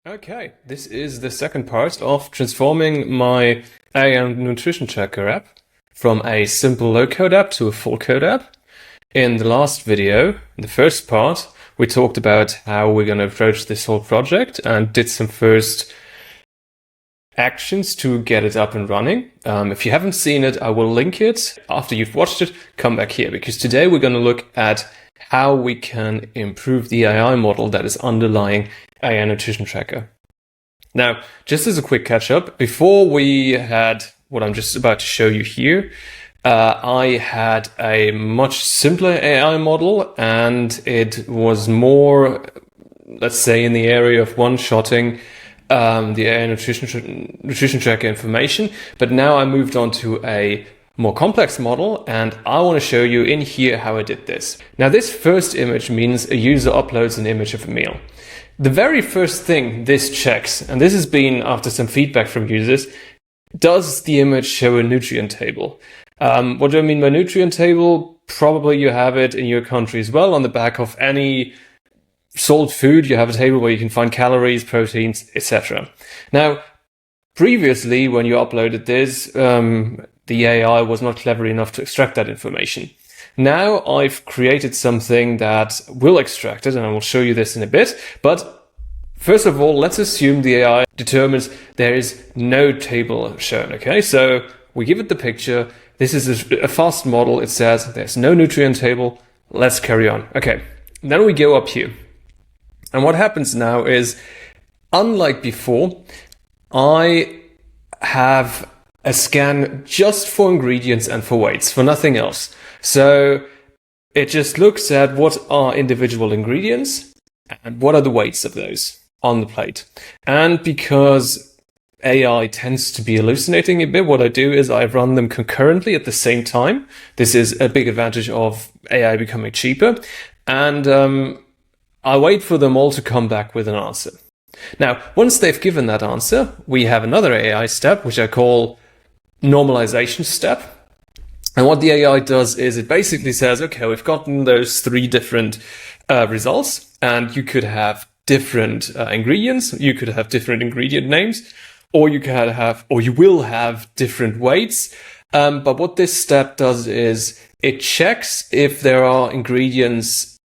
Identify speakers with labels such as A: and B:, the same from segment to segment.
A: Okay, this is the second part of transforming my AI nutrition tracker app from a simple low-code app to a full-code app. In the last video, in the first part, we talked about how we're going to approach this whole project and did some first actions to get it up and running. If you haven't seen it, I will link it. After you've watched it, come back here, because today we're going to look at how we can improve the AI model that is underlying AI nutrition tracker. Now, just as a quick catch up, before we had what I'm just about to show you here, I had a much simpler AI model, and it was more, let's say, in the area of one-shotting the AI nutrition tracker information. But now I moved on to a more complex model, and I want to show you in here how I did this. Now, this first image means a user uploads an image of a meal. The very first thing this checks, and this has been after some feedback from users, does the image show a nutrient table? What do I mean by nutrient table? Probably you have it in your country as well. On the back of any sold food, you have a table where you can find calories, proteins, etc. Now, previously, when you uploaded this, the AI was not clever enough to extract that information. Now I've created something that will extract it, and I will show you this in a bit. But first of all, let's assume the AI determines there is no table shown. Okay, so we give it the picture. This is a fast model. It says there's no nutrient table. Let's carry on. Okay, then we go up here. And what happens now is, unlike before, I have a scan just for ingredients and for weights, for nothing else. So it just looks at what are individual ingredients and what are the weights of those on the plate. And because AI tends to be hallucinating a bit, what I do is I run them concurrently at the same time. This is a big advantage of AI becoming cheaper. And I wait for them all to come back with an answer. Now, once they've given that answer, we have another AI step, which I call normalization step. And what the AI does is it basically says, okay, we've gotten those three different results, and you could have different ingredients, you could have different ingredient names, or you could have, or you will have different weights. But what this step does is it checks if there are ingredients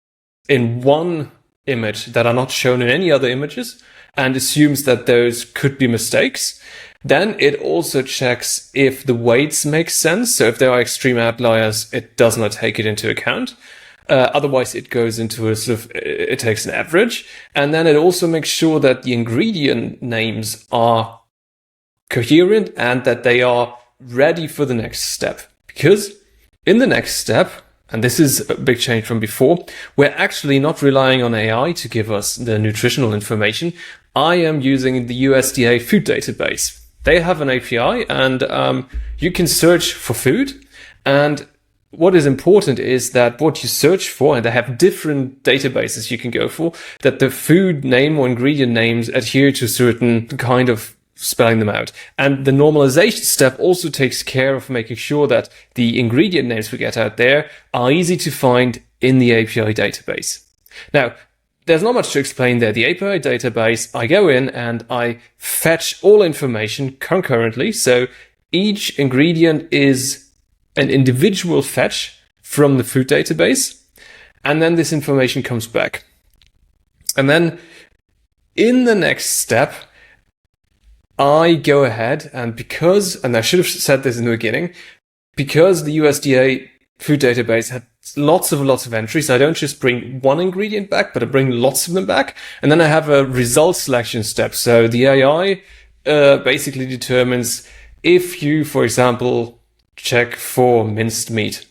A: in one image that are not shown in any other images, and assumes that those could be mistakes. Then it also checks if the weights make sense. So if there are extreme outliers, it does not take it into account. Otherwise, it goes into a sort of, it takes an average. And then it also makes sure that the ingredient names are coherent and that they are ready for the next step. Because in the next step, and this is a big change from before, we're actually not relying on AI to give us the nutritional information. I am using the USDA food database. They have an API, and you can search for food. And what is important is that what you search for, and they have different databases you can go for, that the food name or ingredient names adhere to certain kind of spelling them out. And the normalization step also takes care of making sure that the ingredient names we get out there are easy to find in the API database. Now, there's not much to explain there. The API database, I go in and I fetch all information concurrently. So each ingredient is an individual fetch from the food database. And then this information comes back. And then in the next step, I go ahead and I should have said this in the beginning, because the USDA food database had lots of entries, I don't just bring one ingredient back, but I bring lots of them back. And then I have a result selection step. So the AI basically determines if you, for example, check for minced meat,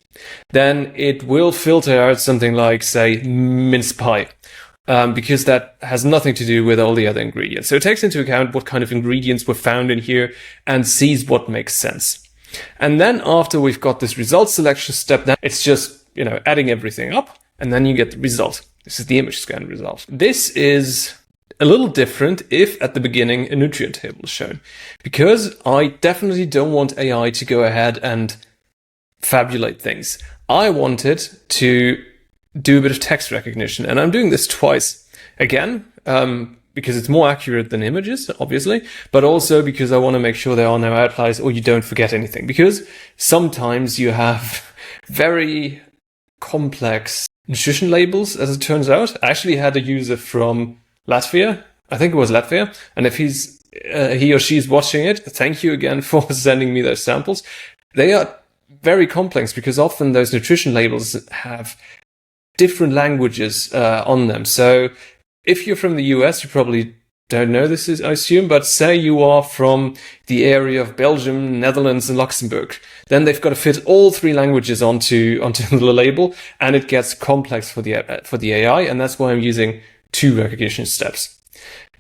A: then it will filter out something like, say, mince pie. Because that has nothing to do with all the other ingredients. So it takes into account what kind of ingredients were found in here and sees what makes sense. And then after we've got this result selection step, then it's just, adding everything up, and then you get the result. This is the image scan result. This is a little different if at the beginning a nutrient table is shown, because I definitely don't want AI to go ahead and fabulate things. I want it to do a bit of text recognition, and I'm doing this twice. Again, because it's more accurate than images, obviously, but also because I want to make sure there are no outliers or you don't forget anything. Because sometimes you have very complex nutrition labels, as it turns out. I actually had a user from Latvia, I think it was Latvia, and if he or she's watching it, thank you again for sending me those samples. They are very complex because often those nutrition labels have different languages on them. So if you're from the US, you probably don't know this, I assume, but say you are from the area of Belgium, Netherlands, and Luxembourg, then they've got to fit all three languages onto the label, and it gets complex for the AI, and that's why I'm using 2 recognition steps.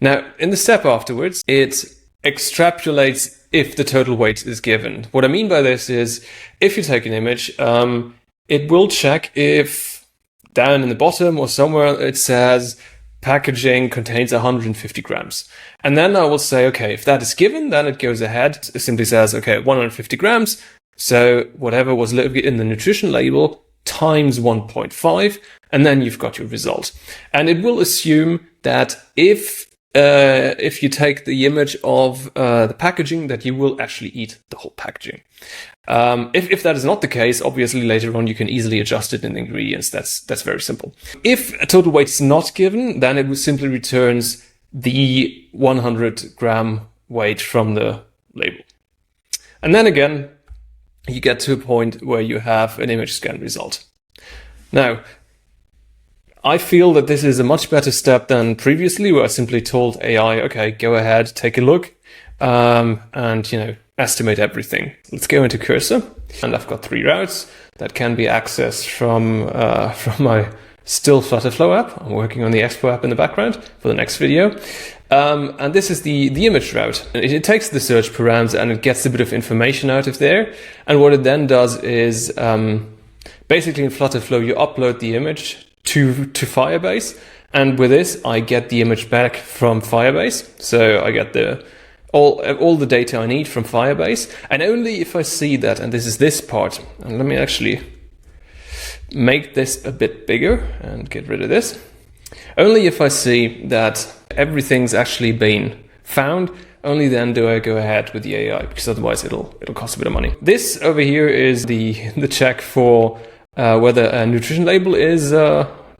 A: Now, in the step afterwards, it extrapolates if the total weight is given. What I mean by this is, if you take an image, it will check if down in the bottom or somewhere it says packaging contains 150 grams. And then I will say, okay, if that is given, then it goes ahead. It simply says, okay, 150 grams. So whatever was in the nutrition label times 1.5, and then you've got your result. And it will assume that if you take the image of the packaging, that you will actually eat the whole packaging. If that is not the case, obviously later on you can easily adjust it in the ingredients. That's very simple. If a total weight is not given, then it simply returns the 100 gram weight from the label. And then again, you get to a point where you have an image scan result. Now, I feel that this is a much better step than previously, where I simply told AI, okay, go ahead, take a look, and estimate everything. Let's go into Cursor, and I've got 3 routes that can be accessed from my still FlutterFlow app. I'm working on the Expo app in the background for the next video. And this is the image route. It takes the search params and it gets a bit of information out of there. And what it then does is, basically in FlutterFlow, you upload the image to Firebase. And with this, I get the image back from Firebase. So I get all the data I need from Firebase. And only if I see that, and this is this part, and let me actually make this a bit bigger and get rid of this. Only if I see that everything's actually been found, only then do I go ahead with the AI, because otherwise it'll cost a bit of money. This over here is the check for whether a nutrition label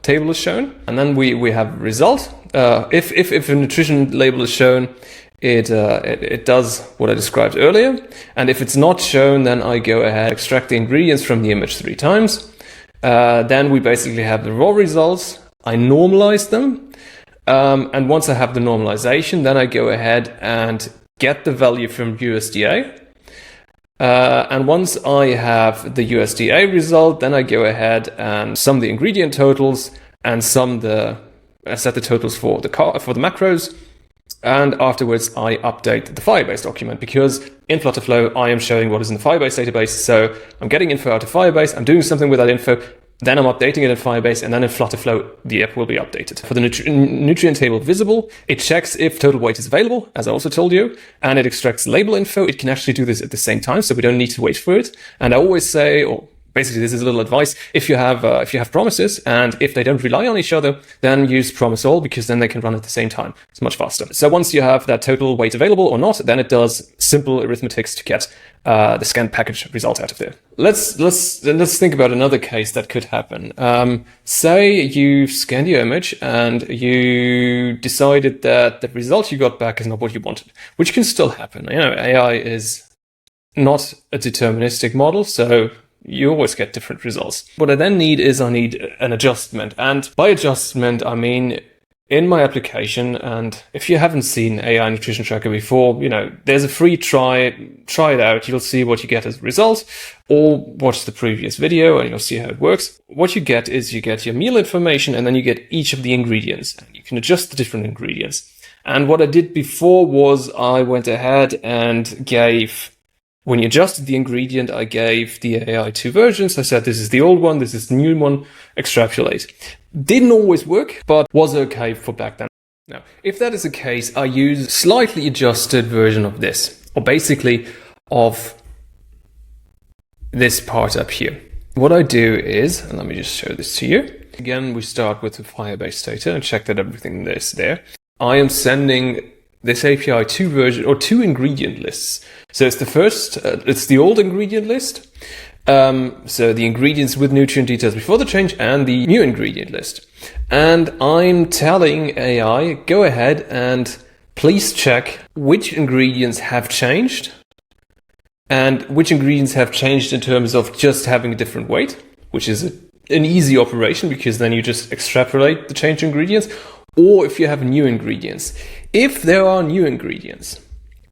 A: table is shown, and then we have result. If a nutrition label is shown, it does what I described earlier, and if it's not shown, then I go ahead, extract the ingredients from the image 3 times. Then we basically have the raw results. I normalize them. And once I have the normalization, then I go ahead and get the value from USDA. And once I have the USDA result, then I go ahead and sum the ingredient totals and set the totals for the macros. And afterwards, I update the Firebase document, because in FlutterFlow, I am showing what is in the Firebase database. So I'm getting info out of Firebase, I'm doing something with that info, then I'm updating it in Firebase, and then in FlutterFlow, the app will be updated. For the nutrient table visible, it checks if total weight is available, as I also told you, and it extracts label info. It can actually do this at the same time, so we don't need to wait for it. And I always say, or basically this is a little advice, if you have promises, and if they don't rely on each other, then use promise all, because then they can run at the same time. It's much faster. So once you have that total weight available or not, then it does simple arithmetics to get the scanned package result out of there. Let's think about another case that could happen. Say you scanned your image and you decided that the result you got back is not what you wanted, which can still happen. AI is not a deterministic model, so you always get different results. What I then need is an adjustment. And by adjustment, I mean, in my application, and if you haven't seen AI Nutrition Tracker before, there's a free try it out. You'll see what you get as a result, or watch the previous video and you'll see how it works. What you get is you get your meal information, and then you get each of the ingredients. You can adjust the different ingredients. And what I did before was I went ahead and when you adjusted the ingredient, I gave the AI 2 versions. I said, this is the old one, this is the new one, extrapolate. Didn't always work, but was okay for back then. Now, if that is the case, I use a slightly adjusted version of this, or basically of this part up here. What I do is, and let me just show this to you. Again, we start with the Firebase data and check that everything is there. I am sending this API two ingredient lists. So it's the first, it's the old ingredient list. So the ingredients with nutrient details before the change and the new ingredient list. And I'm telling AI, go ahead and please check which ingredients have changed and which ingredients have changed in terms of just having a different weight, which is an easy operation because then you just extrapolate the changed ingredients, or if you have new ingredients. If there are new ingredients,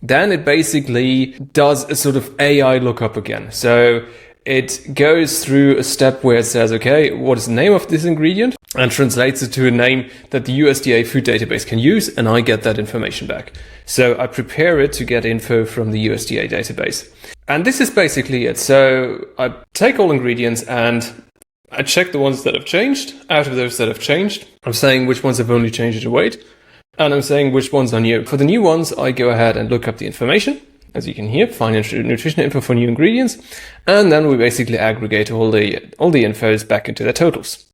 A: then it basically does a sort of AI lookup again. So it goes through a step where it says, okay, what is the name of this ingredient? And translates it to a name that the USDA food database can use, and I get that information back. So I prepare it to get info from the USDA database. And this is basically it. So I take all ingredients and I check the ones that have changed. Out of those that have changed, I'm saying which ones have only changed in weight, and I'm saying which ones are new. For the new ones, I go ahead and look up the information. As you can hear, find nutrition info for new ingredients, and then we basically aggregate all the infos back into their totals.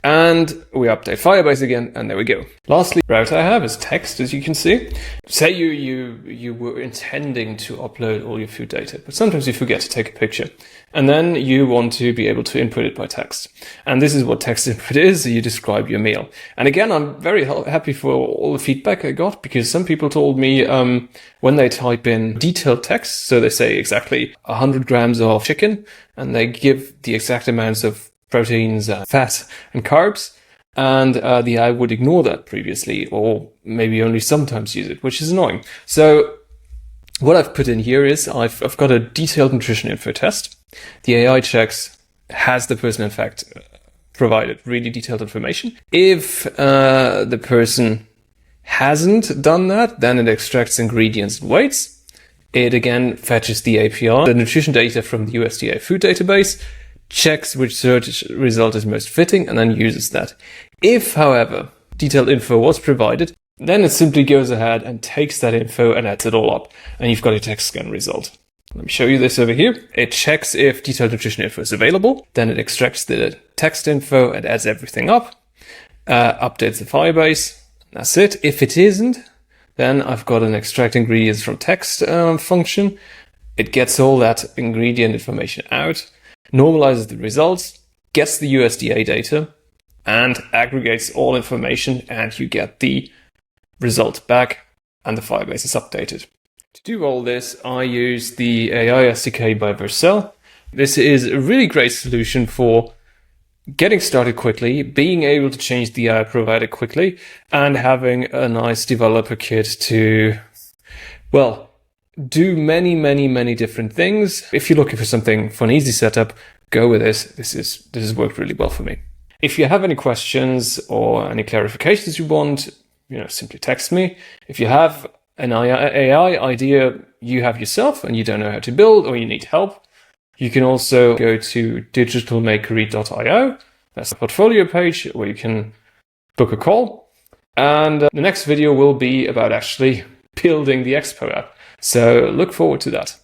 A: And we update Firebase again, and there we go. Lastly, route I have is text, as you can see. Say you were intending to upload all your food data, but sometimes you forget to take a picture. And then you want to be able to input it by text. And this is what text input is. You describe your meal. And again, I'm very happy for all the feedback I got, because some people told me when they type in detailed text, so they say exactly 100 grams of chicken, and they give the exact amounts of proteins, fat, and carbs, and the AI would ignore that previously, or maybe only sometimes use it, which is annoying. So what I've put in here is I've got a detailed nutrition info test. The AI checks, has the person in fact provided really detailed information? If the person hasn't done that, then it extracts ingredients and weights. It again fetches the API, the nutrition data from the USDA food database, checks which search result is most fitting, and then uses that. If, however, detailed info was provided, then it simply goes ahead and takes that info and adds it all up, and you've got a text scan result. Let me show you this over here. It checks if detailed nutrition info is available, then it extracts the text info and adds everything up, updates the Firebase. That's it. If it isn't, then I've got an extract ingredients from text function. It gets all that ingredient information out, normalizes the results, gets the USDA data, and aggregates all information, and you get the result back, and the Firebase is updated. To do all this, I use the AI SDK by Vercel. This is a really great solution for getting started quickly, being able to change the AI provider quickly, and having a nice developer kit to, well, do many different things. If you're looking for something for an easy setup, go with this. This has worked really well for me. If you have any questions or any clarifications you want, simply text me. If you have an AI idea you have yourself and you don't know how to build, or you need help, you can also go to digitalmakery.io. That's the portfolio page where you can book a call. And the next video will be about actually building the Expo app. So look forward to that.